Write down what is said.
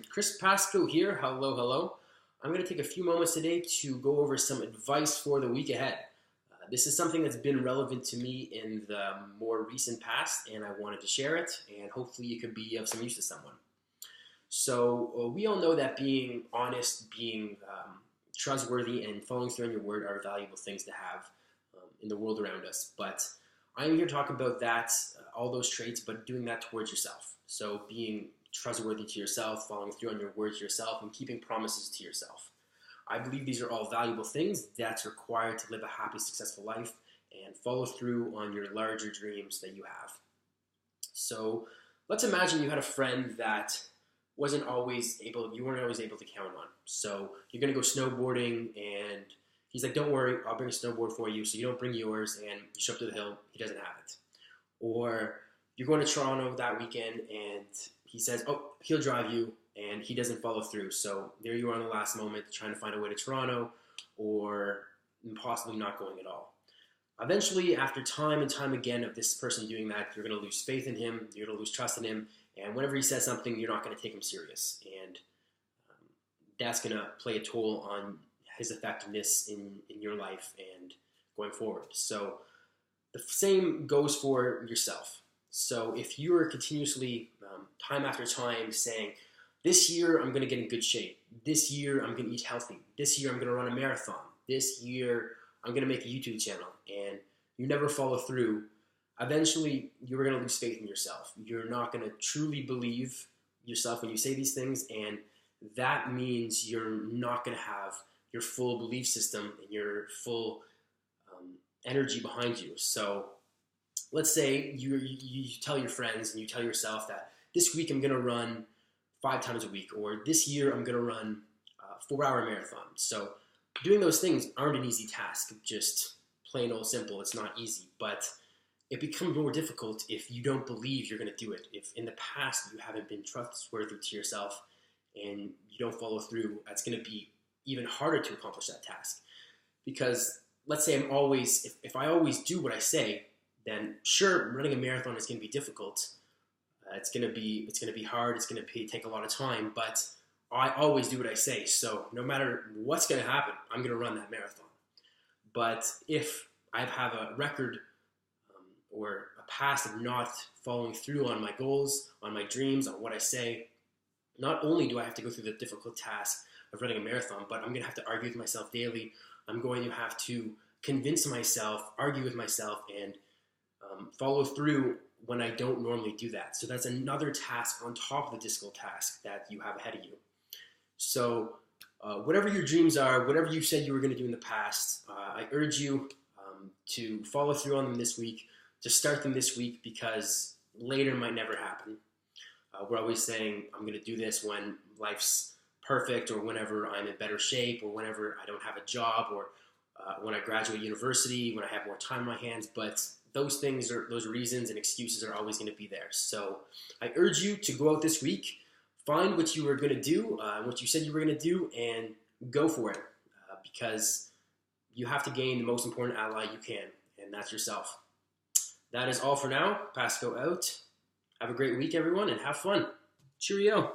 Chris Pasco here. Hello, hello. I'm going to take a few moments today to go over some advice for the week ahead. This is something that's been relevant to me in the more recent past, and I wanted to share it, and hopefully it could be of some use to someone. So we all know that being honest, being trustworthy, and following through on your word are valuable things to have in the world around us. But I'm here to talk about that, all those traits, but doing that towards yourself. So being trustworthy to yourself, following through on your word to yourself, and keeping promises to yourself. I believe these are all valuable things that's required to live a happy, successful life and follow through on your larger dreams that you have. So let's imagine you had a friend that you weren't always able to count on. So you're going to go snowboarding and he's like, don't worry, I'll bring a snowboard for you. So you don't bring yours and you show up to the hill, he doesn't have it. Or you're going to Toronto that weekend and he says, oh, he'll drive you, and he doesn't follow through. So there you are in the last moment trying to find a way to Toronto or possibly not going at all. Eventually, after time and time again of this person doing that, you're going to lose faith in him, you're going to lose trust in him, and whenever he says something, you're not going to take him serious. And that's going to play a toll on his effectiveness in your life and going forward. So the same goes for yourself. So if you're continuously, time after time, saying, this year I'm going to get in good shape, this year I'm going to eat healthy, this year I'm going to run a marathon, this year I'm going to make a YouTube channel, and you never follow through, eventually you're going to lose faith in yourself. You're not going to truly believe yourself when you say these things, and that means you're not going to have your full belief system and your full energy behind you. So let's say you tell your friends and you tell yourself that this week I'm going to run 5 times a week, or this year I'm going to run a 4-hour marathon. So doing those things aren't an easy task, just plain old simple. It's not easy, but it becomes more difficult if you don't believe you're going to do it. If in the past you haven't been trustworthy to yourself and you don't follow through, that's going to be even harder to accomplish that task. Because let's say if I always do what I say, then sure, running a marathon is going to be difficult. It's going to be hard. It's going to take a lot of time. But I always do what I say. So no matter what's going to happen, I'm going to run that marathon. But if I have a record or a past of not following through on my goals, on my dreams, on what I say, not only do I have to go through the difficult task of running a marathon, but I'm going to have to argue with myself daily. I'm going to have to convince myself, argue with myself, and follow through when I don't normally do that. So that's another task on top of the difficult task that you have ahead of you. So whatever your dreams are, whatever you said you were going to do in the past, I urge you to follow through on them this week, to start them this week, because later might never happen. We're always saying, I'm going to do this when life's perfect, or whenever I'm in better shape, or whenever I don't have a job, or when I graduate university, when I have more time on my hands. But those reasons and excuses are always going to be there. So I urge you to go out this week, find what you were going to do, what you said you were going to do, and go for it. Because you have to gain the most important ally you can, and that's yourself. That is all for now. Pasco out. Have a great week, everyone, and have fun. Cheerio.